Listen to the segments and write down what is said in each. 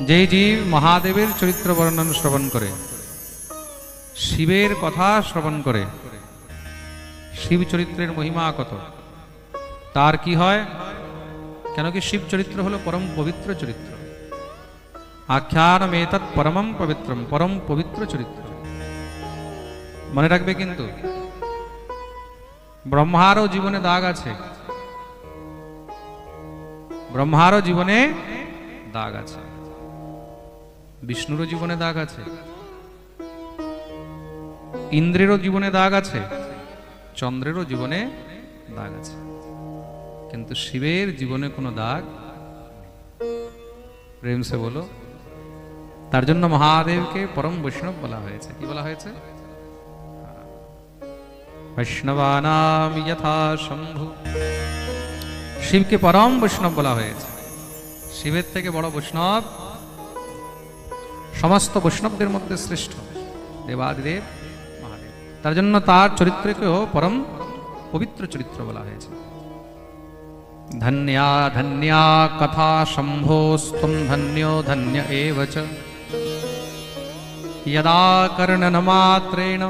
যে জীব মহাদেবের চরিত্র বর্ণন শ্রবণ করে, শিবের কথা শ্রবণ করে, শিব চরিত্রের মহিমা কত, তার কি হয়? কেন কি শিব চরিত্র হলো পরম পবিত্র চরিত্র। আখ্যানমেতৎ পরমম পবিত্রম, পরম পবিত্র চরিত্র। মনে রাখবে কিন্তু ব্রহ্মারও জীবনে দাগ আছে, ব্রহ্মারও জীবনে দাগ আছে, বিষ্ণুরও জীবনে দাগ আছে, ইন্দ্রেরও জীবনে দাগ আছে, চন্দ্রেরও জীবনে দাগ আছে, কিন্তু শিবের জীবনে কোনো দাগ। প্রেম সে বলো। তার জন্য মহাদেবকে পরম বৈষ্ণব বলা হয়েছে। কি বলা হয়েছে? বৈষ্ণবানাম যথা শম্ভু। শিবকে পরম বৈষ্ণব বলা হয়েছে। শিবের থেকে বড় বৈষ্ণব সমস্ত বৈষ্ণবদের মধ্যে শ্রেষ্ঠ দেবাদিদেব মহাদেব। তার জন্য তার চরিত্রকেও পরম পবিত্র চরিত্র বলা হয়েছে। ধন্যা ধন্যা কথা শম্ভোস্তম ধন্যো ধন্য এব চ यदा कर्णनमात्रेण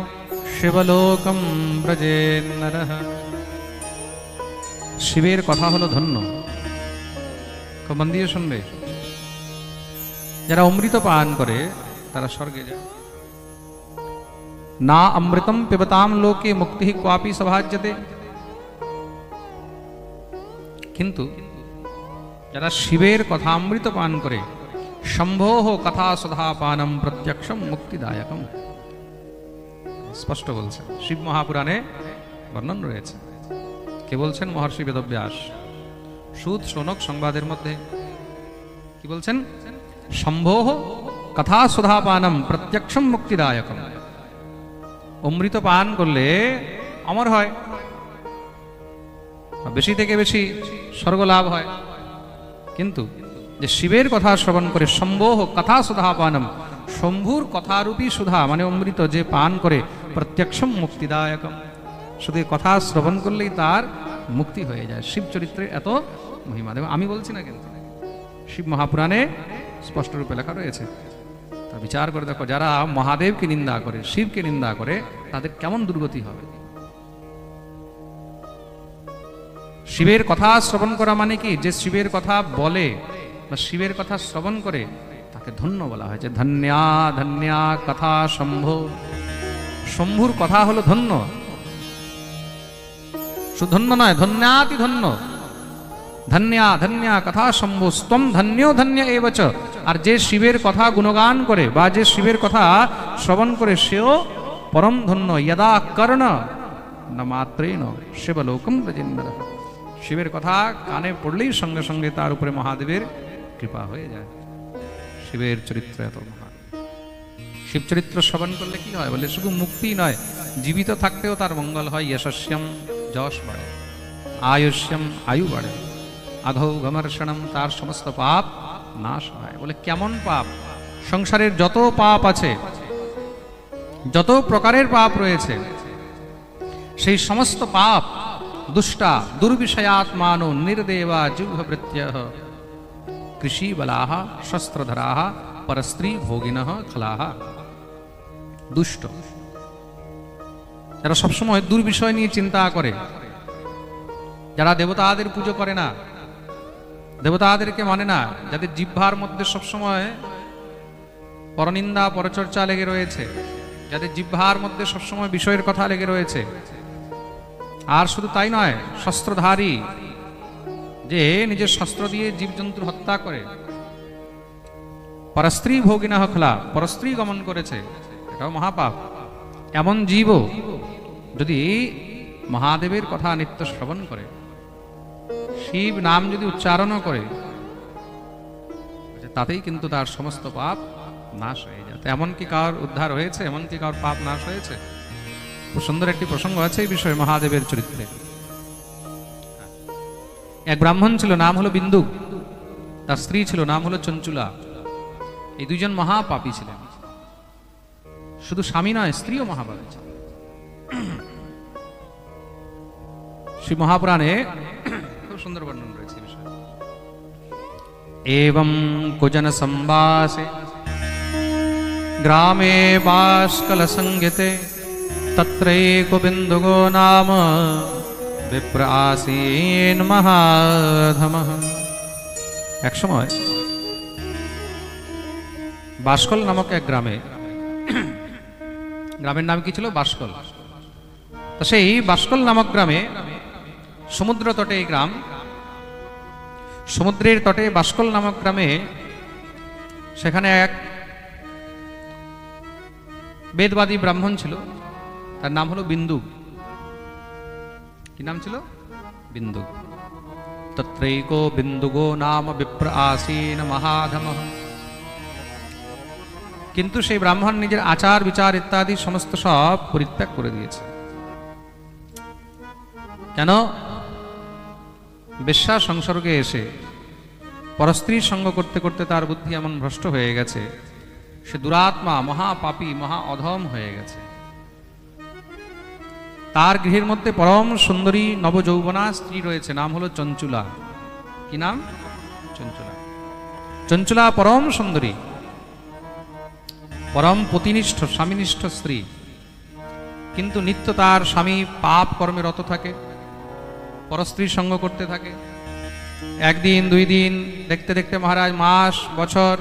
शिवलोकं ব্রজেন্নরঃ। শিবের কথা হলো ধন্য। খুব মন দিয়ে শুনবে। যারা অমৃত পান করে তারা স্বর্গে যায়। না অমৃতম পিবতাম লোকে মুক্তি ক্বাপি সভাজ্যতে। কিন্তু যারা শিবের কথা অমৃত পান করে, শম্ভোঃ কথা সুধা পানম প্রত্যক্ষম মুক্তিদায়কম। স্পষ্ট বলছে, শিব মহাপুরাণে বর্ণন রয়েছে। কে বলছেন? মহর্ষি বেদব্যাস। সুত শৌনক সংবাদের মধ্যে কি বলছেন? শম্ভোঃ কথা সুধা পানম প্রত্যক্ষম মুক্তিদায়কম। অমৃত পান করলে অমর হয়, বেশি থেকে বেশি স্বর্গ লাভ হয়। কিন্তু যে শিবের কথা শ্রবণ করে, শম্ভোঃ কথা সুধা পানম, শম্ভুর কথারূপী সুধা মানে অমৃত যে পান করে, প্রত্যক্ষম মুক্তিদায়কম, শুধু কথা শ্রবণ করলেই তার মুক্তি হয়ে যায়। শিব চরিত্রের এত মহিমা। দেখো, আমি বলছি না, কিন্তু শিব মহাপুরাণে স্পষ্ট রূপে লেখা রয়েছে। তা বিচার করে দেখো, যারা মহাদেবকে নিন্দা করে, শিবকে নিন্দা করে, তাদের কেমন দুর্গতি হবে। শিবের কথা শ্রবণ করা মানে কি? যে শিবের কথা বলে বা শিবের কথা শ্রবণ করে তাকে ধন্য বলা হয়েছে। ধন্যা ধন্যা কথা শম্ভো। শম্ভুর কথা হলো ধন্য, শুধু ধন্য নয়, ধন্যাতি ধন্য। ধন্যা ধন্যা কথা শম্ভো স্তম ধন্যো ধন্য এব চ। আর যে শিবের কথা গুণগান করে বা যে শিবের কথা শ্রবণ করে সেও পরম ধন্য। যদা কর্ণ ন মাত্রেণ শিবলোকম ব্রজেন্নরঃ। শিবের কথা কানে পড়লেই সঙ্গে সঙ্গে তার উপরে মহাদেবের কৃপা হয়ে যায়। শিবের চরিত্র এত মহান। শিব চরিত্র শ্রবণ করলে কি হয় বলে? শুধু মুক্তি নয়, জীবিত থাকতেও তার মঙ্গল হয়। যশস্যম, যশ বাড়ে, আয়ুষ্যম, আয়ু বাড়ে, আঘৌঘমর্ষণম, তার সমস্ত পাপ নাশ হয়। বলে কেমন পাপ? সংসারের যত পাপ আছে, যত প্রকারের পাপ রয়েছে, সেই সমস্ত পাপ দুষ্টা দুর্বিষয়াত্মানো নির্দেবা জিহ্বভৃত্যঃ কৃষিবলাঃ শস্ত্রধরাঃ পরস্ত্রী ভোগিনঃ খলাঃ। দুষ্ট, যারা সবসময় দুর্বিষয় নিয়ে চিন্তা করে, যারা দেবতাদের পুজো করে না, দেবতাদেরকে মানে না, যাদের জিহ্বার মধ্যে সবসময় পরনিন্দা পরচর্চা লেগে রয়েছে, যাদের জিহ্বার মধ্যে সবসময় বিষয়ের কথা লেগে রয়েছে। আর শুধু তাই নয়, শস্ত্রধারী, যে নিজের শস্ত্র দিয়ে জীবজন্তুর হত্যা করে, পরস্ত্রী ভোগিনঃ খলা, পরস্ত্রী গমন করেছে, এটাও মহাপাপ। এমন জীব যদি মহাদেবের কথা নিত্য শ্রবণ করে, শিব নাম যদি উচ্চারণও করে, তাতেই কিন্তু তার সমস্ত পাপ নাশ হয়ে যায়। এমনকি কার উদ্ধার হয়েছে? এমনকি কার পাপ নাশ হয়েছে? খুব সুন্দর একটি প্রসঙ্গ আছে এই বিষয়ে মহাদেবের চরিত্রে। এক ব্রাহ্মণ ছিল, নাম হলো বিন্দু। তার স্ত্রী ছিল, নাম হলো চঞ্চুলা। এই দুইজন মহাপাপী ছিলেন। শুধু স্বামী নয়, স্ত্রীও মহাপাপী ছিল। শিব মহাপুরাণে খুব সুন্দর বর্ণন রয়েছে বিষয়। एवं कुजन संवासे ग्रामे बाष्कलसंज्ञिते तत्रैको बिन्दुगो नाम विप्र आसीन महाधमः। एक समय बाष्कल नामक एक ग्रामे, ग्रामेर नाम की छिलो बाष्कल। तो सेई बाष्कल नामक ग्रामे समुद्र तटे ग्राम, समुद्रेर तटे बाष्कल नामक ग्रामे सेखाने एक वेदवादी ब्राह्मण छिलो, तार नाम हलो बिन्दुक। कि नाम छिलो? बिन्दुक। तत्रैको बिन्दुगो नाम विप्र आसीन महाधमः। किन्तु सेई ब्राह्मण निजेर आचार विचार इत्यादि समस्त सब परित्याग करे दिएছে। কেন? বেশ্যা সংসর্গে এসে পরস্ত্রীর সঙ্গ করতে করতে তার বুদ্ধি এমন ভ্রষ্ট হয়ে গেছে, সে দুরাত্মা, মহাপাপী, মহা অধম হয়ে গেছে। তার গৃহের মধ্যে পরম সুন্দরী নবযৌবনা স্ত্রী রয়েছে, নাম হলো চঞ্চুলা। কি নাম? চঞ্চুলা। চঞ্চুলা পরম সুন্দরী, परम पतिनिष्ठ स्वामीनिष्ठ स्त्री, किन्तु नित्य तार स्वामी पाप कर्मे रत थाके, परस्त्री संग करते थाके। एक दिन दुई दिन देखते देखते महाराज मास बछर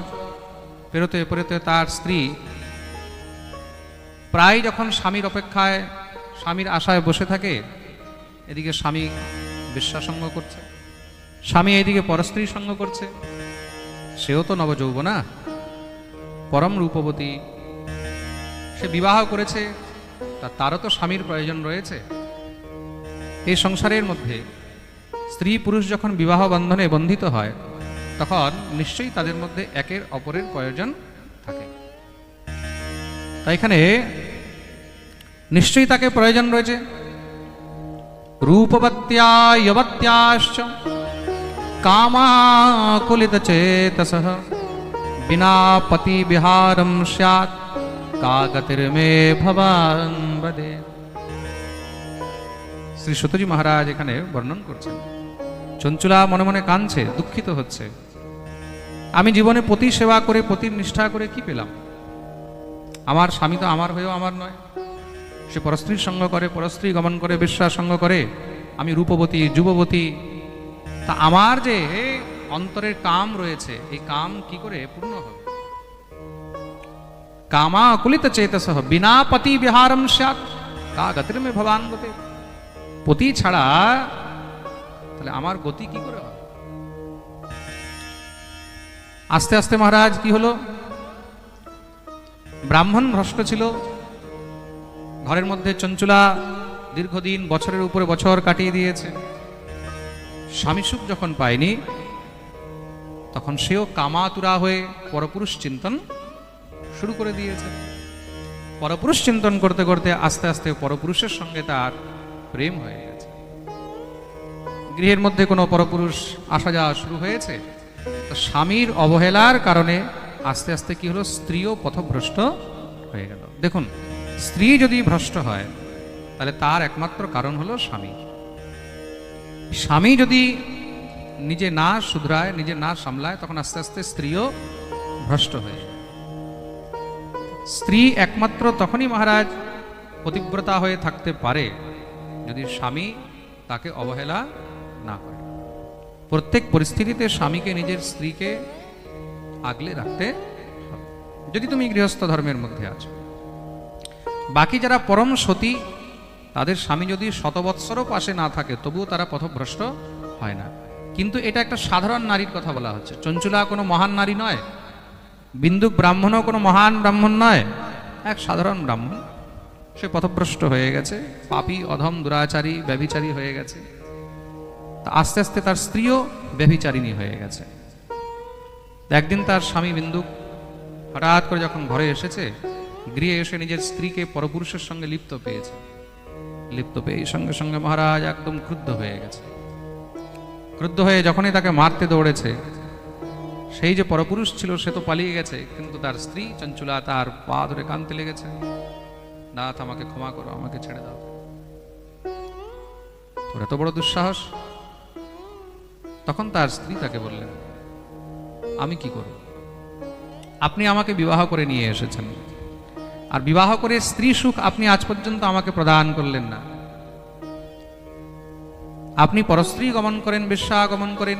पेरोते पेरोते तार स्त्री प्राय जखन स्वामीर अपेक्षाय स्वामीर आशाय बसे थाके, एदिके स्वामी बेश्या संग करছে, स्वामी एदिके परस्त्री संग करছে। सेও तो नवযৌবনা, परम रूपवती, से विवाह करेছে, तारो तो स्वामीर प्रयोजन रयेছে। এই সংসারের মধ্যে স্ত্রী পুরুষ যখন বিবাহ বন্ধনে বন্ধিত হয় তখন নিশ্চয়ই তাদের মধ্যে একের অপরের প্রয়োজন থাকে। তাই এখানে নিশ্চয়ই তাকে প্রয়োজন রয়েছে। রূপবত্য়া যবত্যাশ্চ কামাকুলিতচেতসঃ बिना पति विहारम स्यात् का गतिर्मे भवान बदे। श्री सतजी महाराज एखाने वर्णन करছেন, চঞ্চুলা মনে মনে কাঁদছে, দুঃখিত হচ্ছে। আমি জীবনে পতি সেবা করে, পতির নিষ্ঠা করে কি পেলাম? আমার স্বামী তো আমার হয়েও আমার নয়, সে পরস্ত্রীর সঙ্গ করে, পরস্ত্রী গমন করে, বেশ্যা সঙ্গ করে। আমি রূপবতী, যুববতী, তা আমার যে অন্তরের কাম রয়েছে, এই কাম কি করে পূর্ণ হবে? কামা কুলিত চেতসঃ বিনা পতি বিহারম স্যাৎ কা গতির্মে ভবান গতে। পতি ছাড়া তাহলে আমার গতি কি করে হবে? আস্তে আস্তে মহারাজ কি হলো, ব্রাহ্মণ ভ্রষ্ট ছিল, ঘরের মধ্যে চঞ্চুলা দীর্ঘদিন বছরের উপরে বছর কাটিয়ে দিয়েছে। স্বামী সুখ যখন পায়নি তখন সেও কামাতুরা হয়ে পরপুরুষ চিন্তন শুরু করে দিয়েছে। পরপুরুষ চিন্তন করতে করতে আস্তে আস্তে পরপুরুষের সঙ্গে তার প্রেম হয়ে গেছে। গৃহের মধ্যে কোনো পরপুরুষ আসা যাওয়া শুরু হয়েছে, তো স্বামীর অবহেলার কারণে আস্তে আস্তে কি হলো, স্ত্রীও পথভ্রষ্ট হয়ে গেল। দেখুন, স্ত্রী যদি ভ্রষ্ট হয় তাহলে তার একমাত্র কারণ হলো স্বামী। স্বামী যদি নিজে না শুধরায়, নিজে না সামলায়, তখন আস্তে আস্তে স্ত্রীও ভ্রষ্ট হয়ে যায়। স্ত্রী একমাত্র তখনই মহারাজ পতিব্রতা হয়ে থাকতে পারে যদি স্বামী তাকে অবহেলা না করে। প্রত্যেক পরিস্থিতিতে স্বামীকে নিজের স্ত্রীকে আগলে রাখতে হবে, যদি তুমি গৃহস্থ ধর্মের মধ্যে আছো। বাকি যারা পরম সতী, তাদের স্বামী যদি শতবৎসরও পাশে না থাকে তবুও তারা পথভ্রষ্ট হয় না। কিন্তু এটা একটা সাধারণ নারীর কথা বলা হচ্ছে। চঞ্চুলা কোনো মহান নারী নয়, বিন্দুক ব্রাহ্মণও কোনো মহান ব্রাহ্মণ নয়, এক সাধারণ ব্রাহ্মণ। সে পথভ্রষ্ট হয়ে গেছে, পাপী, অধম, দুরাচারী, ব্যভিচারী হয়ে গেছে। তা আস্তে আস্তে তার স্ত্রীও ব্যভিচারিণী হয়ে গেছে। একদিন তার স্বামী বিন্দুক হঠাৎ করে যখন ঘরে এসেছে, গৃহে এসে নিজের স্ত্রীকে পরপুরুষের সঙ্গে লিপ্ত পেয়েছে। লিপ্ত পেয়ে সঙ্গে সঙ্গে মহারাজ একদম ক্রুদ্ধ হয়ে গেছে। ক্রুদ্ধ হয়ে যখনই তাকে মারতে দৌড়েছে, সেই যে পরপুরুষ ছিল সে তো পালিয়ে গেছে, কিন্তু তার স্ত্রী চঞ্চুলা তার পা ধরে কাঁদতে লেগেছে, নাথ আমাকে ক্ষমা করো, আমাকে ছেড়ে দাও। তোর এত বড় দুঃসাহস? তখন তার স্ত্রী তাকে বললেন, আমি কি করব? আপনি আমাকে বিবাহ করে নিয়ে এসেছেন, আর বিবাহ করে স্ত্রী সুখ আপনি আজ পর্যন্ত আমাকে প্রদান করলেন না। আপনি পরস্ত্রী গমন করেন, বেশ্যা গমন করেন,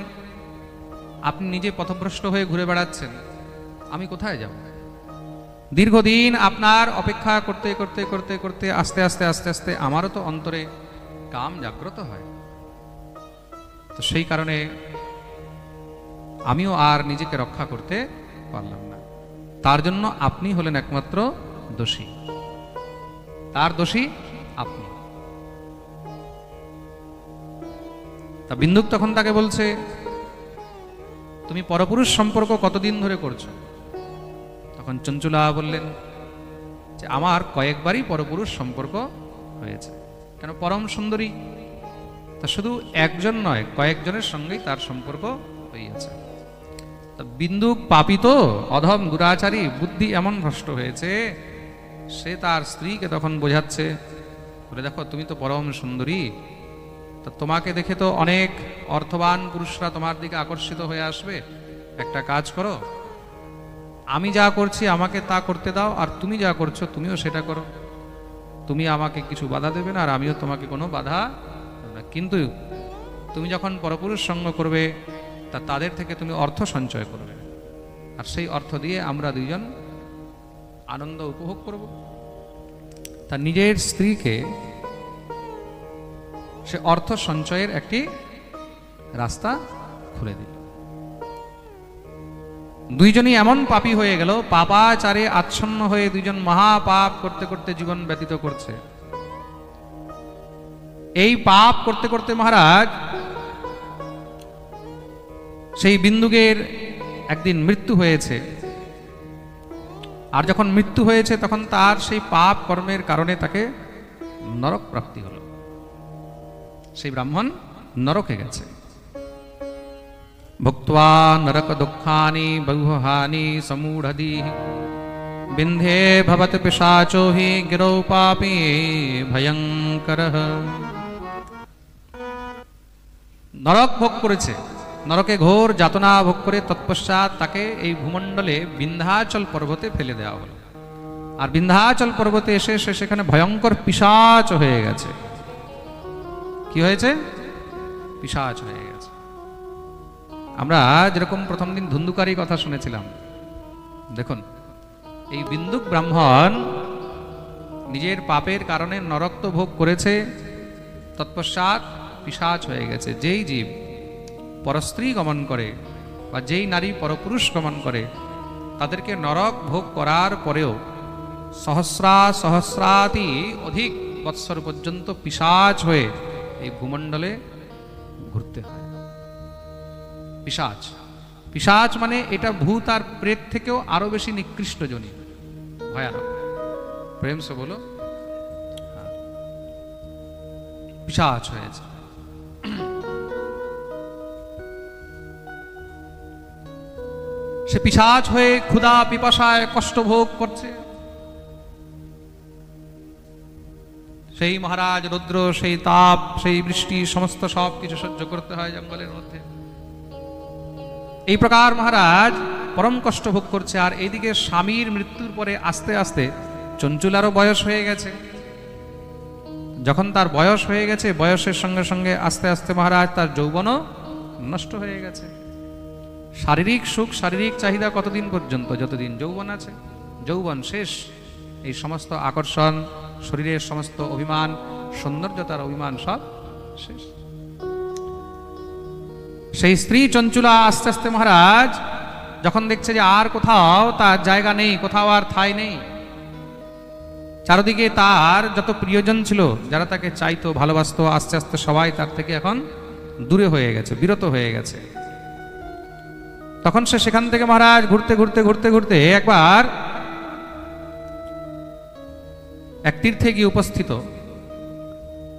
আপনি নিজে পথভ্রষ্ট হয়ে ঘুরে বেড়াচ্ছেন, আমি কোথায় যাব? দীর্ঘদিন আপনার অপেক্ষা করতে করতে করতে করতে আস্তে আস্তে আস্তে আস্তে আমারও তো অন্তরে কাম জাগ্রত হয়। তো সেই কারণে আমিও আর নিজেকে রক্ষা করতে পারলাম না। তার জন্য আপনি হলেন একমাত্র দোষী, তার দোষী আপনি। তা বিন্দুক তখন তাকে বলছে, তুমি পরপুরুষ সম্পর্ক কতদিন ধরে করছো? তখন চঞ্চুলা বললেন যে আমার কয়েকবারই পরপুরুষ সম্পর্ক হয়েছে। কেন? পরম সুন্দরী, তা শুধু একজন নয়, কয়েকজনের সঙ্গেই তার সম্পর্ক হইয়াছে। তা বিন্দুক পাপী তো, অধম দুরাচারী, বুদ্ধি এমন ভ্রষ্ট হয়েছে, সে তার স্ত্রীকে তখন বোঝাচ্ছে, বলে দেখো তুমি তো পরম সুন্দরী, তা তোমাকে দেখে তো অনেক অর্থবান পুরুষরা তোমার দিকে আকর্ষিত হয়ে আসবে। একটা কাজ করো, আমি যা করছি আমাকে তা করতে দাও, আর তুমি যা করছো তুমিও সেটা করো। তুমি আমাকে কিছু বাধা দেবে না, আর আমিও তোমাকে কোনো বাধা দেব না। কিন্তু তুমি যখন পরপুরুষ সঙ্গ করবে, তা তাদের থেকে তুমি অর্থ সঞ্চয় করবে, আর সেই অর্থ দিয়ে আমরা দুইজন আনন্দ উপভোগ করব। তা নিজের স্ত্রীকে সে অর্থ সঞ্চয়ের একটি রাস্তা খুলে দিল। দুইজনই এমন পাপী হয়ে গেল, পাপাচারে আচ্ছন্ন হয়ে দুইজন মহাপাপ করতে করতে জীবন ব্যতীত করছে। এই পাপ করতে করতে মহারাজ সেই বিন্দুকের একদিন মৃত্যু হয়েছে। আর যখন মৃত্যু হয়েছে তখন তার সেই পাপ কর্মের কারণে তাকে নরক প্রাপ্তি হলো। সেই ব্রাহ্মণ নরকে গেছে। ভুক্ত্বা নরক দুঃখানি বহুহানি সমূঢ়ধি বিন্ধে ভবত পিশাচো হি গিরৌ পাপি ভয়ঙ্করঃ। নরক ভোগ করেছে, নরকে ঘোর যাতনা ভোগ করে তৎপশ্চাৎ তাকে এই ভূমণ্ডলে বিন্ধ্যাচল পর্বতে ফেলে দেওয়া হলো। আর বিন্ধ্যাচল পর্বতে এসে সে সেখানে ভয়ঙ্কর পিশাচ হয়ে গেছে। কি হয়েছে? পিশাচ হয়ে গেছে। আমরা যেরকম প্রথম দিন ধুন্ধুকারী কথা শুনেছিলাম, দেখুন এই বিন্দুক ব্রাহ্মণ নিজের পাপের কারণে নরক তো ভোগ করেছে, তৎপশ্চাৎ পিশাচ হয়ে গেছে। যেই জীব পরস্ত্রী গমন করে বা যেই নারী পরপুরুষ গমন করে, তাদেরকে নরক ভোগ করার পরেও সহস্রাতি অধিক বৎসর পর্যন্ত পিশাচ হয়ে এই ভূমণ্ডলে ঘুরতে হয়। পিশাচ, পিশাচ মানে এটা ভূত আর প্রেত থেকেও আরো বেশি নিকৃষ্ট জনি, ভয়ানক। প্রেম সে বলো, পিশাচ হয়েছে। সে পিশাচ হয়ে ক্ষুধা পিপাসায় কষ্ট ভোগ করছে। সেই মহারাজ রৌদ্র, সেই তাপ, সেই বৃষ্টি, সমস্ত সব কিছু সহ্য করতে হয় জঙ্গলের মধ্যে। এই প্রকার মহারাজ পরম কষ্ট ভোগ করছে। আর এইদিকে স্বামীর মৃত্যুর পরে আস্তে আস্তে চঞ্চুলারও বয়স হয়ে গেছে। যখন তার বয়স হয়ে গেছে, বয়সের সঙ্গে সঙ্গে আস্তে আস্তে মহারাজ তার যৌবনও নষ্ট হয়ে গেছে। শারীরিক সুখ, শারীরিক চাহিদা কতদিন পর্যন্ত? যতদিন যৌবন আছে। যৌবন শেষ, এই সমস্ত আকর্ষণ, শরীরের সমস্ত অভিমান, সৌন্দর্যতার অভিমান সব শেষ। সেই স্ত্রী চঞ্চুলা আস্তে আস্তে মহারাজ যখন দেখছে যে আর কোথাও তার জায়গা নেই, কোথাও আর ঠাঁই নেই, চারদিকে তার যত প্রিয়জন ছিল, যারা তাকে চাইতো, ভালোবাসতো, আস্তে আস্তে সবাই তার থেকে এখন দূরে হয়ে গেছে, বিরত হয়ে গেছে। তখন সে সেখান থেকে মহারাজ ঘুরতে ঘুরতে ঘুরতে ঘুরতে একবার এক তীর্থে গিয়ে উপস্থিত।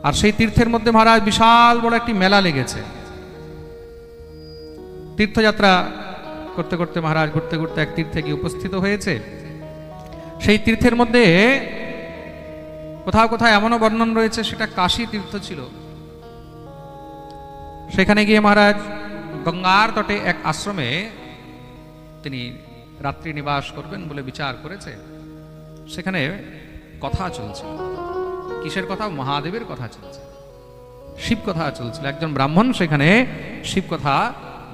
আর সেই তীর্থের মধ্যে মহারাজ বিশাল বড় একটি মেলা লেগেছে। তীর্থযাত্রা করতে করতে মহারাজ ঘুরতে ঘুরতে এক তীর্থে গিয়ে উপস্থিত হয়েছে। সেই তীর্থের মধ্যে কোথাও কোথাও এমনও বর্ণন রয়েছে সেটা কাশী তীর্থ ছিল। সেখানে গিয়ে মহারাজ গঙ্গার তটে এক আশ্রমে তিনি রাত্রি নিবাস করবেন বলে বিচার করেছে। সেখানে কথা চলছে, কিসের কথা? মহাদেবের কথা চলছে, শিব কথা চলছিল। একজন ব্রাহ্মণ সেখানে শিব কথা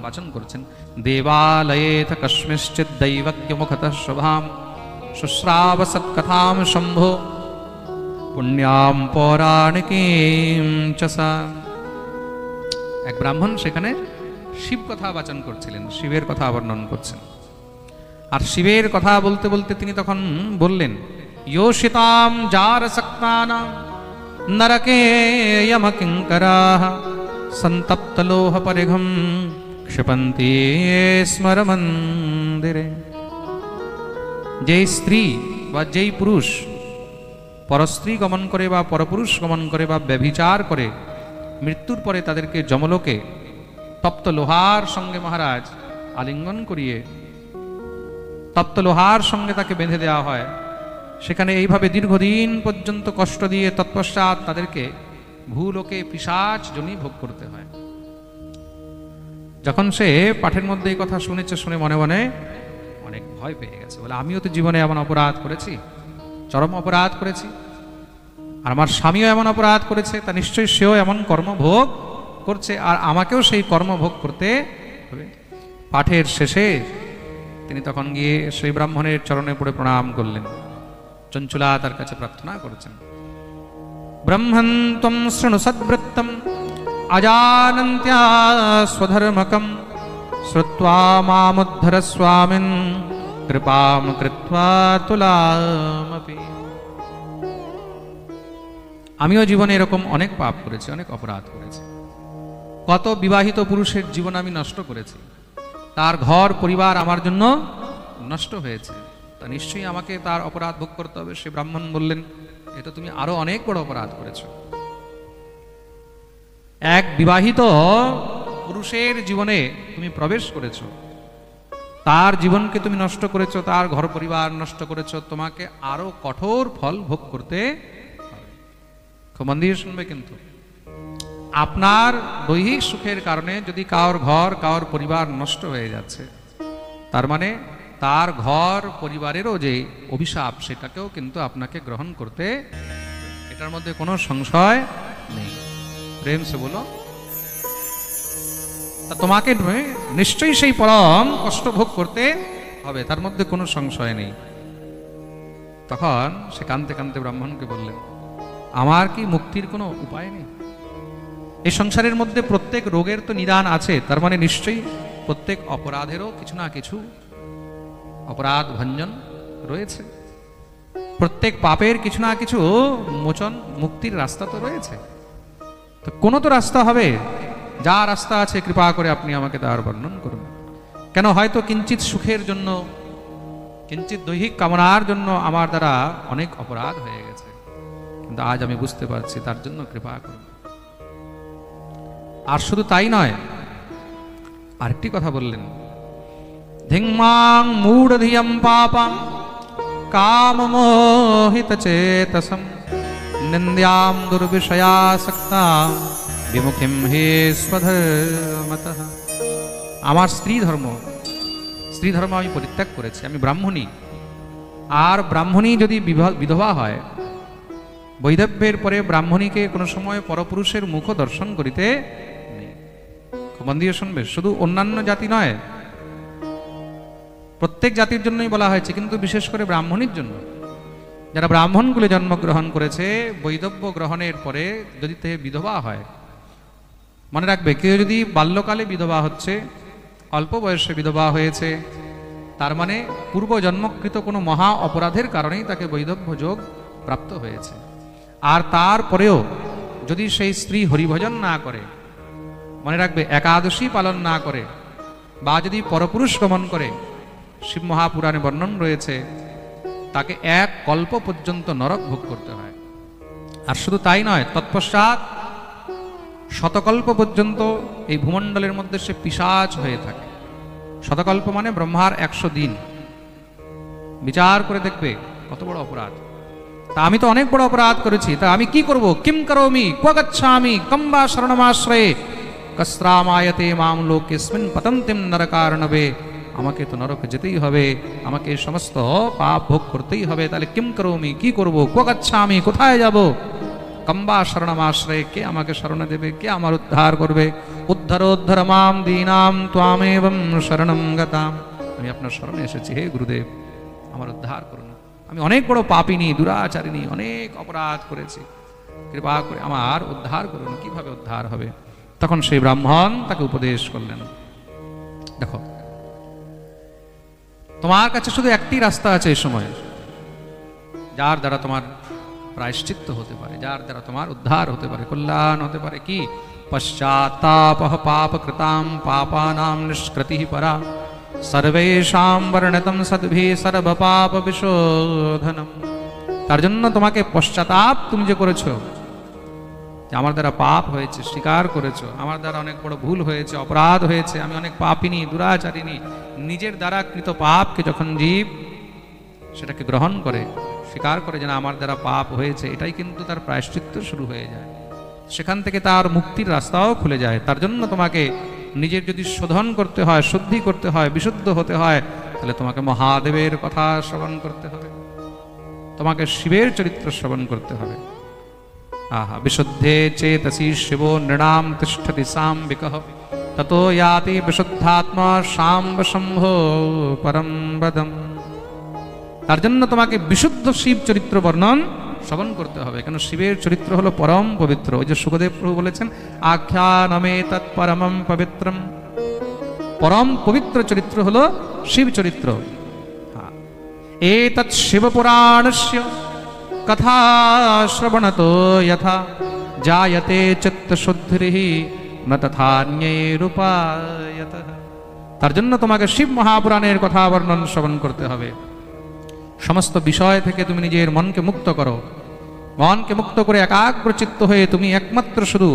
বাচন করছেন। দেবালয়েথ কস্মিশ্চিৎ দৈবজ্ঞ মুখতঃ শুভাম শুশ্রাব সৎকথাম শম্ভো পুণ্যাম পৌরাণিকীম চ সা। এক ব্রাহ্মণ সেখানে শিব কথা বাচন করছিলেন, শিবের কথা বর্ণন করছেন। আর শিবের কথা বলতে বলতে তিনি তখন বললেন, योषितां जारसक्तानां नरके यमकिङ्कराः सन्तप्तलोहपरिघं क्षिपन्ति स्मरमन्दिरे। যেই স্ত্রী বা যেই পুরুষ পরস্ত্রী গমন করে বা পরপুরুষ গমন করে বা ব্যভিচার করে মৃত্যুর পরে তাদেরকে যমলোকে তপ্ত লোহার সঙ্গে মহারাজ আলিঙ্গন করিয়ে তপ্ত লোহার সঙ্গে তাকে বেঁধে দেওয়া হয়, সেখানে এইভাবে দীর্ঘদিন পর্যন্ত কষ্ট দিয়ে তৎপশ্চাৎ তাদেরকে ভূলোকে পিশাচ জনি ভোগ করতে হয়। যখন সে পাঠের মধ্যে এই কথা শুনেছে, শুনে মনে মনে অনেক ভয় পেয়ে গেছে। বলে আমিও তো জীবনে এমন অপরাধ করেছি, চরম অপরাধ করেছি, আর আমার স্বামীও এমন অপরাধ করেছে, তা নিশ্চয়ই সেও এমন কর্মভোগ করছে, আর আমাকেও সেই কর্মভোগ করতে হবে। পাঠের শেষে তিনি তখন গিয়ে সেই ব্রাহ্মণের চরণে পড়ে প্রণাম করলেন, চঞ্চুলা তার কাছে প্রার্থনা করেছেন। ব্রহ্মণ ত্বং শৃণু সদ্বৃত্তম অজানন্ত্য়া স্বধর্মকম শ্রুত্বা মামুদ্ধর স্বামিন কৃপাম কৃত্বা তুলামপি। আমিও জীবনে এরকম অনেক পাপ করেছি, অনেক অপরাধ করেছি। কত বিবাহিত পুরুষের জীবন আমি নষ্ট করেছি, তার ঘর পরিবার আমার জন্য নষ্ট হয়েছে, তা নিশ্চয়ই আমাকে তার অপরাধ ভোগ করতে হবে। সে ব্রাহ্মণ বললেন, এটা তুমি আরো অনেক বড় অপরাধ করেছো। এক বিবাহিত পুরুষের জীবনে তুমি প্রবেশ করেছো, তার জীবনকে তুমি নষ্ট করেছো, তার ঘর পরিবার নষ্ট করেছো, তোমাকে আরো কঠোর ফল ভোগ করতে হবে। খুব মন দিয়ে শুনবে, কিন্তু আপনার দৈহিক সুখের কারণে যদি কারোর ঘর কারোর পরিবার নষ্ট হয়ে যাচ্ছে, তার মানে তার ঘর পরিবারেরও যে অভিশাপ সেটাকেও কিন্তু আপনাকে গ্রহণ করতে, এটার মধ্যে কোনো সংশয় নেই। প্রেম সে বলো, তা তোমাকে নিশ্চয়ই সেই পরম কষ্ট ভোগ করতে হবে, তার মধ্যে কোনো সংশয় নেই। তখন সে কাঁদতে কাঁদতে ব্রাহ্মণকে বললেন, আমার কি মুক্তির কোনো উপায় নেই? এই সংসারের মধ্যে প্রত্যেক রোগের তো নিদান আছে, তার মানে নিশ্চয়ই প্রত্যেক অপরাধেরও কিছু না কিছু অপরাধ ভঞ্জন রয়েছে, প্রত্যেক পাপের কিছু না কিছু মোচন মুক্তির রাস্তা তো রয়েছে। তো কোনো তো রাস্তা হবে, যা রাস্তা আছে কৃপা করে আপনি আমাকে তার বর্ণন করুন। কেন হয়তো কিঞ্চিত সুখের জন্য, কিঞ্চিত দৈহিক কামনার জন্য আমার দ্বারা অনেক অপরাধ হয়ে গেছে, কিন্তু আজ আমি বুঝতে পারছি, তার জন্য কৃপা করুন। আর শুধু তাই নয়, আরেকটি কথা বললেন, ধিংমাং মূঢ়ধিয়ম পাপং কামমোহিত চেতসম নিന്ദ്যাম দুর্বিষয়াসক্তাম বিমুখিম হে স্বধর্মতঃ। আমার স্ত্রী ধর্ম আমি পরিত্যাগ করেছি, আমি ব্রাহ্মণী। আর ব্রাহ্মণী যদি বিধবা হয়, বৈধব্যের পরে ব্রাহ্মণীকে কোনো সময় পরপুরুষের মুখ দর্শন করিতে নেই। খুব মন দিয়ে শুনবে, শুধু অন্যান্য জাতি নয়, প্রত্যেক জাতির জন্যই বলা হয়েছে, কিন্তু বিশেষ করে ব্রাহ্মণীর জন্য। যারা ব্রাহ্মণকুলে জন্মগ্রহণ করেছে, বৈধব্য গ্রহণের পরে যদি তে বিধবা হয়, মনে রাখবে, কেউ যদি বাল্যকালে বিধবা হচ্ছে, অল্প বয়সে বিধবা হয়েছে, তার মানে পূর্ব জন্মকৃত কোনো মহা অপরাধের কারণেই তাকে বৈধব্য যোগ প্রাপ্ত হয়েছে। আর তারপরেও যদি সেই স্ত্রী হরিভজন না করে, মনে রাখবে, একাদশী পালন না করে, বা যদি পরপুরুষ গমন করে, শিব মহাপুরাণে বর্ণন রয়েছে, তাকে এক কল্প পর্যন্ত নরক ভোগ করতে হয়। আর শুধু তাই নয়, তৎপশ্চাৎ শতকল্প পর্যন্ত এই ভূমণ্ডলের মধ্যে সে পিশাচ হয়ে থাকে। শতকল্প মানে ব্রহ্মার 100 দিন। বিচার করে দেখবে কত বড় অপরাধ। তা আমি তো অনেক বড় অপরাধ করেছি, তা আমি কি করব? কিম করোমি ক্ব গচ্ছামি কম্বা শরণমাশ্রয়ে কস্রামায়তে মাম লোকেস্মিন পতন্তিম নরকার্ণবে আমাকে তো নরকে যেতেই হবে, আমাকে সমস্ত পাপ ভোগ করতেই হবে, তাহলে কিম করোমি, কি করবো, কো গচ্ছামি, কোথায় যাব, কম্বা শরণমাশ্রয়ে, কে আমাকে শরণ দেবে, কে আমার উদ্ধার করবে, উদ্ধারোদ্ধার মাম দীনাম ত্বামেবং শরণং গতাম, আমি আপনার শরণে এসেছি, হে গুরুদেব আমার উদ্ধার করুন, আমি অনেক বড় পাপিনী, দুরাচারিণী, অনেক অপরাধ করেছি, কৃপা করে আমার উদ্ধার করুন। কিভাবে উদ্ধার হবে? তখন সেই ব্রাহ্মণ তাকে উপদেশ করলেন, দেখো তোমার কাছে শুধু একটি রাস্তা আছে এই সময়, যার দ্বারা তোমার প্রায়শ্চিত্ত হতে পারে, যার দ্বারা তোমার উদ্ধার হতে পারে, কল্যাণ হতে পারে। কি? পশ্চাত্তাপঃ পাপকৃতাম পাপানাম নিষ্কৃতিঃ পরা সর্বেষাং বর্ণিতম সদ্ভিঃ সর্বপাপ বিশোধনম। তার জন্য তোমাকে পশ্চাতাপ, তুমি যে করেছো, যে আমার দ্বারা পাপ হয়েছে, স্বীকার করেছো, আমার দ্বারা অনেক বড় ভুল হয়েছে, অপরাধ হয়েছে, আমি অনেক পাপিনী, দুরাচারিণী, নিজের দ্বারা কৃত পাপকে যখন জীব সেটাকে গ্রহণ করে, স্বীকার করে যে না আমার দ্বারা পাপ হয়েছে, এটাই কিন্তু তার প্রায়শ্চিত্ত শুরু হয়ে যায়, সেখান থেকে তার মুক্তির রাস্তাও খুলে যায়। তার জন্য তোমাকে নিজের যদি শোধন করতে হয়, শুদ্ধি করতে হয়, বিশুদ্ধ হতে হয়, তাহলে তোমাকে মহাদেবের কথা শ্রবণ করতে হবে, তোমাকে শিবের চরিত্র শ্রবণ করতে হবে। আহা, বিশুদ্ধে চেতসি শিবো নৃণাম তিষ্ঠতি সাম্বিকঃ ততো ইয়াতি বিশুদ্ধাত্মা সাম্ব শম্ভো পরম পদম। তার জন্য তোমাকে বিশুদ্ধ শিব চরিত্র বর্ণন শ্রবণ করতে হবে, কেন শিবের চরিত্র হলো পরম পবিত্র। ওই যে সুখদেব প্রভু বলেছেন, আখ্যানমে তৎ পরমম পবিত্রম, পরম পবিত্র চরিত্র হলো শিব চরিত্র। এতৎ শিবপুরাণস্য কথা শ্রবণতো যথা জায়তে চিত্তশুদ্ধিঃ ন তথান্যৈরুপায়তঃ। তার জন্য তোমাকে শিব মহাপুরাণের কথা বর্ণন শ্রবণ করতে হবে। সমস্ত বিষয় থেকে তুমি নিজের মনকে মুক্ত করো, মনকে মুক্ত করে একাগ্রচিত্ত হয়ে তুমি একমাত্র শুধু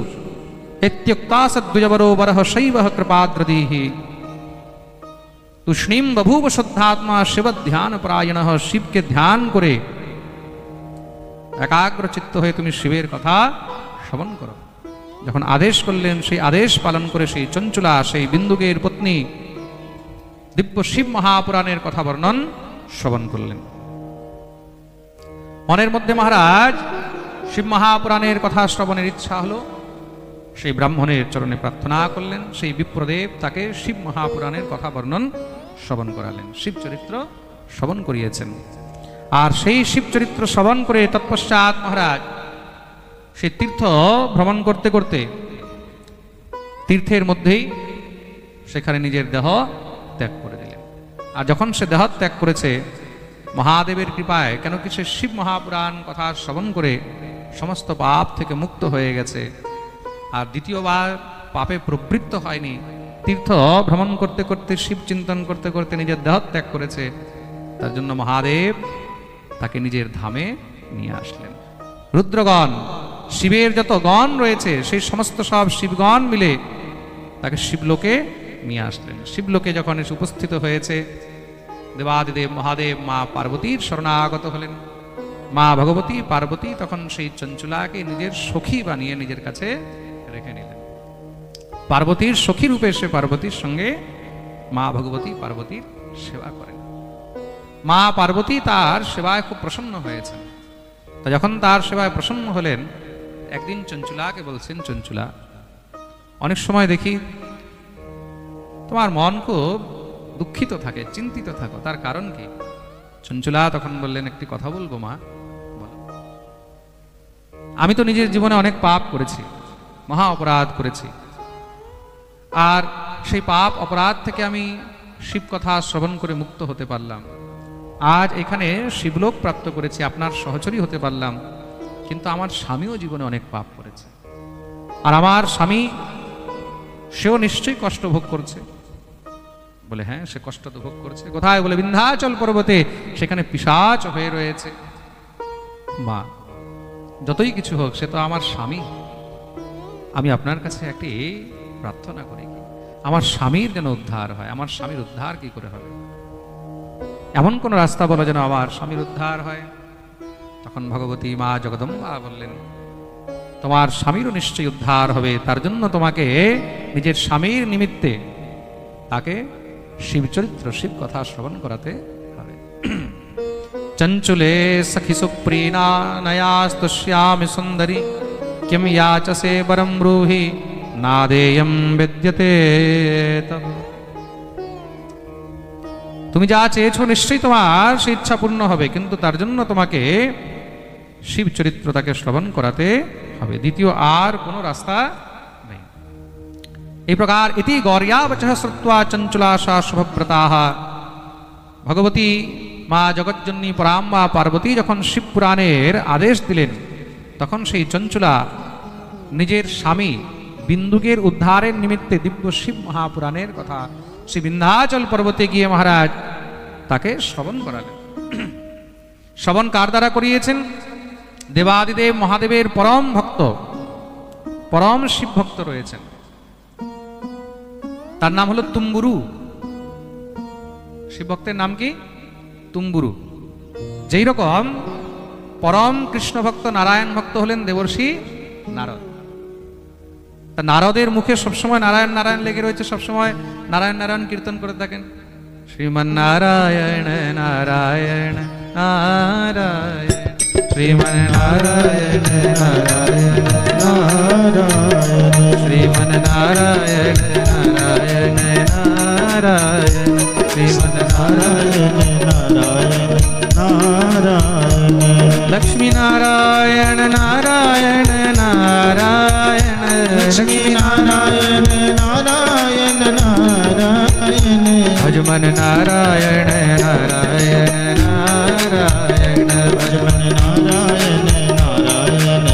ইত্যক্তা সদ্বিজবরো বরহ শৈবঃ কৃপাদ্রদীঃ তুষ্ণীম বভূব শুদ্ধাত্মা শিব ধ্যান পরায়ণঃ। শিবকে ধ্যান করে একাগ্রচিত্ত হয়ে তুমি শিবের কথা শ্রবণ করো। যখন আদেশ করলেন, সেই আদেশ পালন করে সেই চঞ্চলা, সেই বিন্দুকের পত্নী দিব্য শিব মহাপুরাণের কথা বর্ণন শ্রবণ করলেন। মনের মধ্যে মহারাজ শিব মহাপুরাণের কথা শ্রবণের ইচ্ছা হলো, সেই ব্রাহ্মণের চরণে প্রার্থনা করলেন, সেই বিপ্রদেব তাকে শিব মহাপুরাণের কথা বর্ণন শ্রবণ করালেন, শিব চরিত্র শ্রবণ করিয়েছেন। আর সেই শিব চরিত্র শ্রবণ করে তৎপশ্চাৎ মহারাজ সেই তীর্থ ভ্রমণ করতে করতে তীর্থের মধ্যেই সেখানে নিজের দেহ ত্যাগ করে দিলেন। আর যখন সে দেহ ত্যাগ করেছে, মহাদেবের কৃপায়, কেন কি সে শিব মহাপুরাণ কথা শ্রবণ করে সমস্ত পাপ থেকে মুক্ত হয়ে গেছে, আর দ্বিতীয়বার পাপে প্রবৃত্ত হয়নি। তীর্থ ভ্রমণ করতে করতে, শিব চিন্তন করতে করতে নিজের দেহ ত্যাগ করেছে, তার জন্য মহাদেব তাকে নিজের ধামে নিয়ে আসলেন। রুদ্রগণ, শিবের যত গণ রয়েছে, সেই সমস্ত সব শিবগণ মিলে তাকে শিবলোকে নিয়ে আসলেন। শিবলোকে যখন এসে উপস্থিত হয়েছে, দেবাদিদেব মহাদেব মা পার্বতীর শরণাগত হলেন। মা ভগবতী পার্বতী তখন সেই চঞ্চলাকে নিজের সখী বানিয়ে নিজের কাছে রেখে নিলেন। পার্বতীর সখী রূপে সে পার্বতীর সঙ্গে মা ভগবতী পার্বতীর সেবা করেন। মা পার্বতী তার সেবায় খুব প্রসন্ন হয়েছেন। তা যখন তার সেবায় প্রসন্ন হলেন, একদিন চঞ্চলাকে বলছেন, চঞ্চলা, অনেক সময় দেখি তোমার মন খুব দুঃখিত থাকে, চিন্তিত থাকো, তার কারণ কি? চঞ্চলা তখন বললেন, একটি কথা বলবো মা। বলো। আমি তো নিজের জীবনে অনেক পাপ করেছি, মহা অপরাধ করেছি, আর সেই পাপ অপরাধ থেকে আমি শিব কথা শ্রবণ করে মুক্ত হতে পারলাম। আজ এখানে শিবলোক প্রাপ্ত করেছি, আপনার সহচরী হতে পারলাম, কিন্তু আমার স্বামীও জীবনে অনেক পাপ করেছে, আর আমার স্বামী সেও নিশ্চয়ই কষ্ট ভোগ করছে। বলে, হ্যাঁ, সে কষ্ট তো ভোগ করছে। কোথায়? বলে, বিন্ধ্যাচল পর্বতে, সেখানে পিশাচ হয়ে রয়েছে। মা, যতই কিছু হোক, সে তো আমার স্বামী। আমি আপনার কাছে একটি প্রার্থনা করি, আমার স্বামীর যেন উদ্ধার হয়। আমার স্বামীর উদ্ধার কি করে হবে? এমন কোন রাস্তা বলো যেন আমার স্বামীর উদ্ধার হয়। তখন ভগবতী মা জগদম্বা বললেন, তোমার স্বামীরও নিশ্চয়ই উদ্ধার হবে, তার জন্য তোমাকে নিজের স্বামীর নিমিত্তে তাকে শিব চরিত্র, শিব কথা শ্রবণ করাতে হবে। চঞ্চুলে সখি সুপ্রীণা নয়াস্তুষ্যামি সুন্দরী কিম ইয়াচসে বরম ব্রূহি নাদেয়ম বিদ্যতে তব। তুমি যা চেয়েছো নিশ্চয়ই তোমার সেই ইচ্ছা পূর্ণ হবে, কিন্তু তার জন্য তোমাকে শিব চরিত্র তাকে শ্রবণ করাতে হবে, দ্বিতীয় আর কোনো রাস্তা নেই। এই প্রকার ইতি গৌর্যাবচঃ শ্রুত্বা চঞ্চুলাশা শুভব্রতাঃ। ভগবতী মা জগজ্জননী পরাম্বা পার্বতী যখন শিব পুরাণের আদেশ দিলেন, তখন সেই চঞ্চুলা নিজের স্বামী বিন্দুকের উদ্ধারের নিমিত্তে দিব্য শিব মহাপুরাণের কথা শ্রী বিন্ধ্যাচল পর্বতে গিয়ে মহারাজ তাকে শ্রবণ করালেন। শ্রবণ কার দ্বারা করিয়েছেন? দেবাদিদেব মহাদেবের পরম ভক্ত, পরম শিব ভক্ত রয়েছেন, তার নাম হলো তুম্বুরু। শিব ভক্তের নাম কি? তুম্বুরু। যেই রকম পরম কৃষ্ণ ভক্ত নারায়ণ ভক্ত হলেন দেবর্ষি নারদ। তা নারদের মুখে সবসময় নারায়ণ নারায়ণ লেগে রয়েছে, সবসময় নারায়ণ নারায়ণ কীর্তন করে থাকেন। শ্রীমন নারায়ণ নারায়ণ নারায়ণ, শ্রীমন নারায়ণ নারায়ণ নারায়ণ, শ্রীমন নারায়ণ নারায়ণ নারায়ণ, শ্রীমন নারায়ণ নারায়ণ নারায়ণ, লক্ষ্মী নারায়ণ নারায়ণ নারায়ণ, লক্ষ্মী নারায়ণ নারায়ণ নারায়ণ, ভজমন নারায়ণ নারায়ণ নারায়ণ, ভজমন নারায়ণ নারায়ণ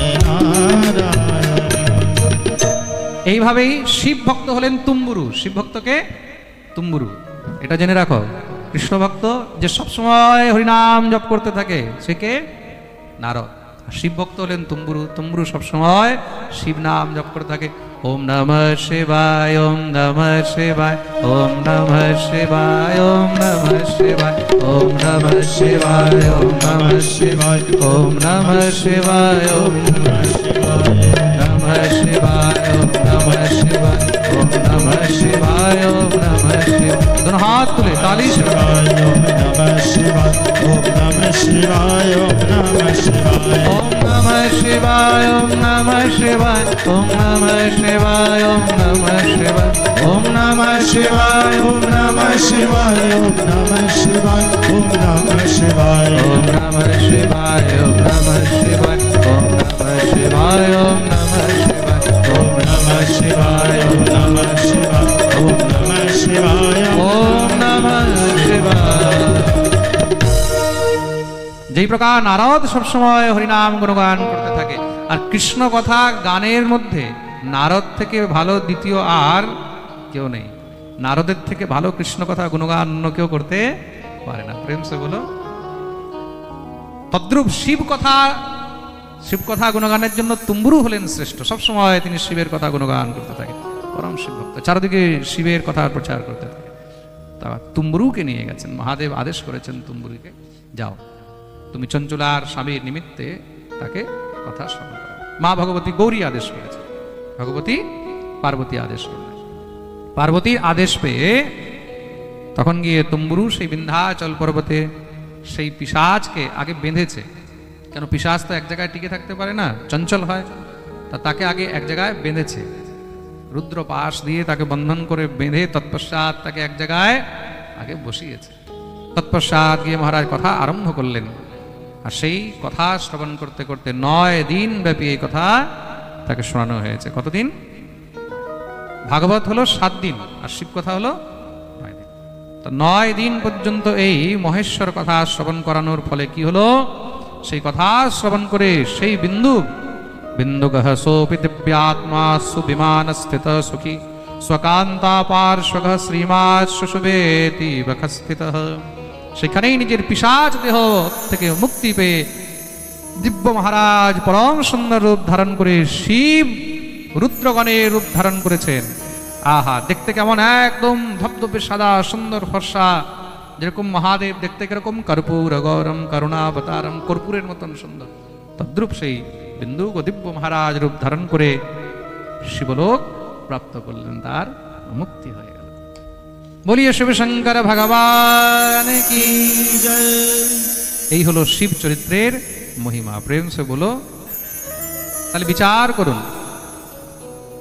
নারায়ণ। এইভাবেই শিব ভক্ত হলেন তুম্বুরু। শিব ভক্তকে তুম্বুরু, এটা জেনে রাখো। কৃষ্ণ ভক্ত যে সবসময় হরিনাম জপ করতে থাকে সে কে? নারদ। শিব ভক্ত হলেন তুম্বুরু। তুম্বুরু সবসময় শিব নাম জপ করে থাকে। ওম নমঃ শিবায়, ওম নমঃ শিবায়, ওম নমঃ শিবায়, ওম নমঃ শিবায়, ওম নমঃ শিবায়, ওম নমঃ শিবায়, ওম নমঃ শিবায়, ওম নমঃ শিবায়, নমঃ শিবায়, ওম নমঃ শিবায়, ওম নমঃ শিবায়, ওম নমঃ শিবায়। दोनों हाथ तुले, ताली से। ओम नमः शिवाय, ओम नमः शिवाय, ओम नमः शिवाय, ओम नमः शिवाय, ओम नमः शिवाय, ओम नमः शिवाय, ओम नमः शिवाय, ओम नमः शिवाय, ओम नमः शिवाय, ओम नमः शिवाय, ओम नमः शिवाय, ओम नमः शिवाय, ओम नमः शिवाय, ओम नमः शिवाय, ओम नमः शिवाय, ओम नमः शिवाय, ओम नमः शिवाय, ओम नमः शिवाय, ओम नमः शिवाय। যেই প্রকার নারদ সবসময় হরিনাম গুণগান করতে থাকে, আর কৃষ্ণ কথা গানের মধ্যে নারদ থেকে ভালো দ্বিতীয় আর কেউ নেই। নারদের থেকে ভালো কৃষ্ণ কথা গুণগান অন্য কেউ করতে পারে না। প্রেম সে বলো। তদ্রূপ শিব কথা গুণগানের জন্য তুম্বুরু হলেন শ্রেষ্ঠ। সবসময় তিনি শিবের কথা গুণগান করতে থাকেন, পরম শিব ভক্ত, চারদিকে শিবের কথা প্রচার করতে থাকে। তা তুম্বুরুকে নিয়ে গেছেন, মহাদেব আদেশ করেছেন তুম্বুরুকে, যাও তুমি চঞ্চলার স্বামীর নিমিত্তে তাকে কথা শ্রবণ করো। মা ভগবতী গৌরী আদেশ করেছেন, ভগবতী পার্বতী আদেশ করলেন। পার্বতীর আদেশ পেয়ে তখন গিয়ে তুম্বুরু সেই বিন্ধ্যাচল পর্বতে সেই পিশাচকে আগে বেঁধেছে। কেন? পিশাচ তো এক জায়গায় টিকে থাকতে পারে না, চঞ্চল হয়। তা তাকে আগে এক জায়গায় বেঁধেছে, রুদ্র পাশ দিয়ে তাকে বন্ধন করে বেঁধে তৎপশ্চাৎ তাকে এক জায়গায় আগে বসিয়েছে। তৎপশ্চাৎ গিয়ে মহারাজ কথা আরম্ভ করলেন, আর সেই কথা শ্রবণ করতে করতে 9 দিন ব্যাপী এই কথা তাকে শোনানো হয়েছে। কতদিন? ভাগবত হলো 7 দিন, আর শিব কথা হলো 9 দিন। তো 9 দিন পর্যন্ত এই মহেশ্বর কথা শ্রবণ করানোর ফলে কি হলো? সেই কথা শ্রবণ করে সেই বিন্দুগহ সোপি দিব্যাত্মা সুবিমানস্থিত সুখী স্বকান্তা পার্শ্বগহ শ্রীমাৎ শুশুবেতি বখস্থিতঃ। সেখানেই নিজের পিশাচ দেহ থেকে মুক্তি পেয়ে দিব্য মহারাজ পরম সুন্দর রূপ ধারণ করে শিব রুদ্রগণের রূপ ধারণ করেছেন। আহা, দেখতে কেমন? একদম ধবধবে সাদা সুন্দর ফর্সা, যেরকম মহাদেব দেখতে কিরকম কর্পূর গৌরম করুণাবতারম, কর্পূরের মতন সুন্দর, তদ্রূপ সেই বিন্দু দিব্য মহারাজ রূপ ধারণ করে শিবলোক প্রাপ্ত করলেন, তার মুক্তি হয়ে গেল। বলিয়ে শিব শঙ্কর ভগবান কি জয়। এই হলো শিব চরিত্রের মহিমা। প্রেম সে বলো। তাহলে বিচার করুন,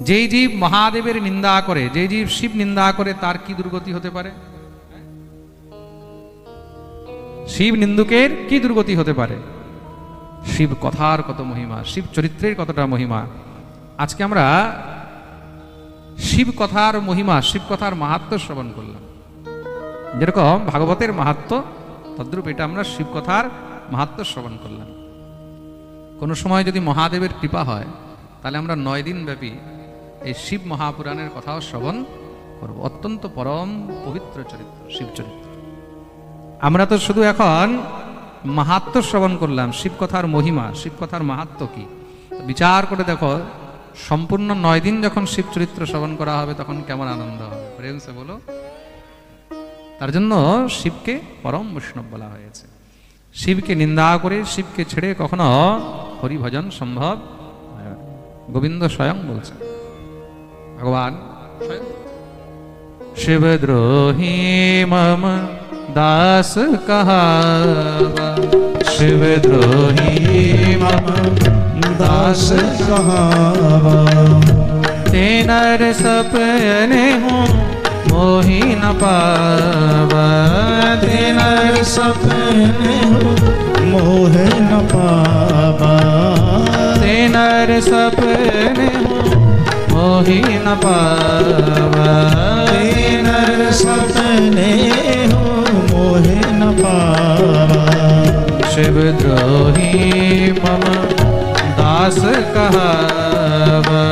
যেই জীব মহাদেবের নিন্দা করে, যেই জীব শিব নিন্দা করে, তার কি দুর্গতি হতে পারে? শিব নিন্দুকের কি দুর্গতি হতে পারে? শিব কথার কত মহিমা, শিব চরিত্রের কতটা মহিমা। আজকে আমরা শিব কথার মহিমা, শিব কথার মাহাত্ম্য শ্রবণ করলাম। যেরকম ভাগবতের মাহাত্ম্য, তদ্রূপ এটা আমরা শিব কথার মাহাত্ম্য শ্রবণ করলাম। কোনো সময় যদি মহাদেবের কৃপা হয়, তাহলে আমরা 9 দিন ব্যাপী এই শিব মহাপুরাণের কথাও শ্রবণ করব। অত্যন্ত পরম পবিত্র চরিত্র শিব চরিত্র। আমরা তো শুধু এখন মাহাত্ম্য শ্রবণ করলাম, শিব কথার মহিমা, শিব কথার মাহাত্ম্য কি বিচার করে দেখো, সম্পূর্ণ 9 দিন যখন শিব চরিত্র শ্রবণ করা হবে, তখন কেমন আনন্দ হবে। প্রেম সে বলো। তার জন্য শিবকে পরম বৈষ্ণব বলা হয়েছে। শিবকে নিন্দা করে, শিবকে ছেড়ে কখনো হরিভজন সম্ভব হয় না। গোবিন্দ স্বয়ং বলছেন, ভগবান স্বয়ং, শিবদ্রোহী মম দাস কহাবা, শিবদ্রোহী মম দাস কহাবা, তেনর সপনে হूँ मोहि न पावा, तेनर सपने मोह न पावा, तेनर सपने मोहि न पावा, तेनर सपने मोह न पावा, शिवद्रोही मम दास कहावा,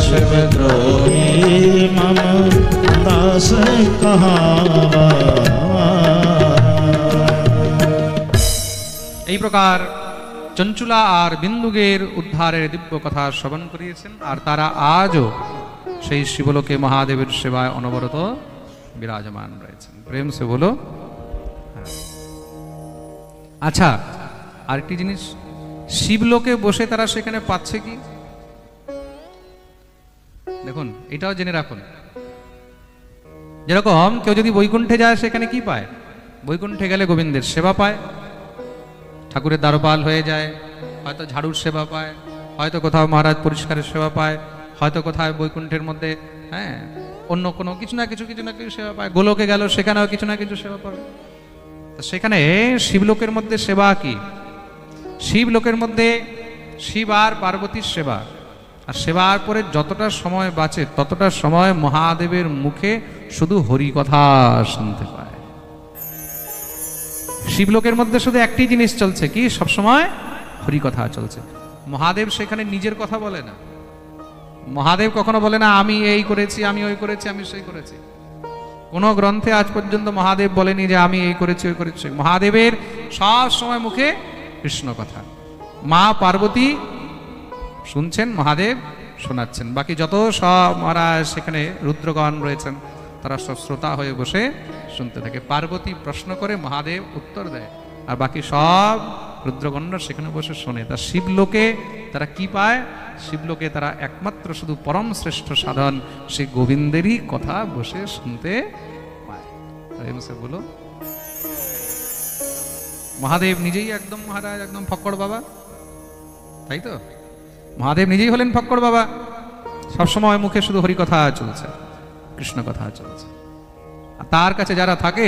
शिवद्रोही मम दास कहावा। এই প্রকার চঞ্চুলা আর বিন্দুগের উদ্ধারের দিব্য কথা শ্রবণ করিয়েছেন, আর তারা আজও সেই শিবলোকে মহাদেবের সেবায় অনবরত বিরাজমান রয়েছেন। প্রেম সে বলো। আচ্ছা, আরেকটি জিনিস, শিবলোকে বসে তারা সেখানে পাচ্ছে কি? দেখুন, এটাও জেনে রাখুন। যেরকম কেউ যদি বৈকুণ্ঠে যায়, সেখানে কি পায়? বৈকুণ্ঠে গেলে গোবিন্দের সেবা পায়, ঠাকুরের দ্বারপাল হয়ে যায়, হয়তো ঝাড়ুর সেবা পায়, হয়তো কোথাও মহারাজ পরিষ্কারের সেবা পায়, হয়তো কোথাও বৈকুণ্ঠের মধ্যে অন্য কোনো কিছু না কিছু সেবা পায়। গোলকে গেল, সেখানেও কিছু না কিছু সেবা পাবে। সেখানে শিবলোকের মধ্যে সেবা কি? শিবলোকের মধ্যে শিব আর পার্বতীর সেবা, আর সেবার পরে যতটা সময় বাঁচে ততটা সময় মহাদেবের মুখে শুধু হরি কথা শুনতে পায়। শিবলোকের মধ্যে শুধু একটি জিনিস চলছে কি? সবসময় হরি কথা চলছে। মহাদেব সেখানে নিজের কথা বলে না। মহাদেব কখনো বলে না আমি এই করেছি, আমি ওই করেছি, আমি সেই করেছি। কোন গ্রন্থে আজ পর্যন্ত মহাদেব বলেনি যে আমি এই করেছি, ওই করেছি। মহাদেবের সব সময় মুখে কৃষ্ণ কথা। মা পার্বতী শুনছেন, মহাদেব শোনাচ্ছেন। বাকি যত সব মহারাজ সেখানে রুদ্রগণ রয়েছেন, তারা সব শ্রোতা হয়ে বসে শুনতে থাকে। পার্বতী প্রশ্ন করে, মহাদেব উত্তর দেয়, আর বাকি সব রুদ্রগণরা সেখানে বসে শোনে। তা শিবলোকে তারা কি পায়? শিবলোকে তারা একমাত্র শুধু পরম শ্রেষ্ঠ সাধন সেই গোবিন্দেরই কথা বসে শুনতে পায়। বলো, মহাদেব নিজেই একদম মহারাজ, একদম ফক্কড় বাবা, তাই তো? মহাদেব নিজেই হলেন ফক্কড় বাবা। সবসময় মুখে শুধু হরি কথা চলছে, কৃষ্ণ কথা চলছে। আর তার কাছে যারা থাকে,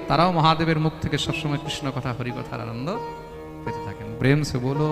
তারাও মহাদেবের মুখ থেকে সবসময় কৃষ্ণ কথা, হরি কথার আনন্দ পেতে থাকেন। প্রেম সে বলো।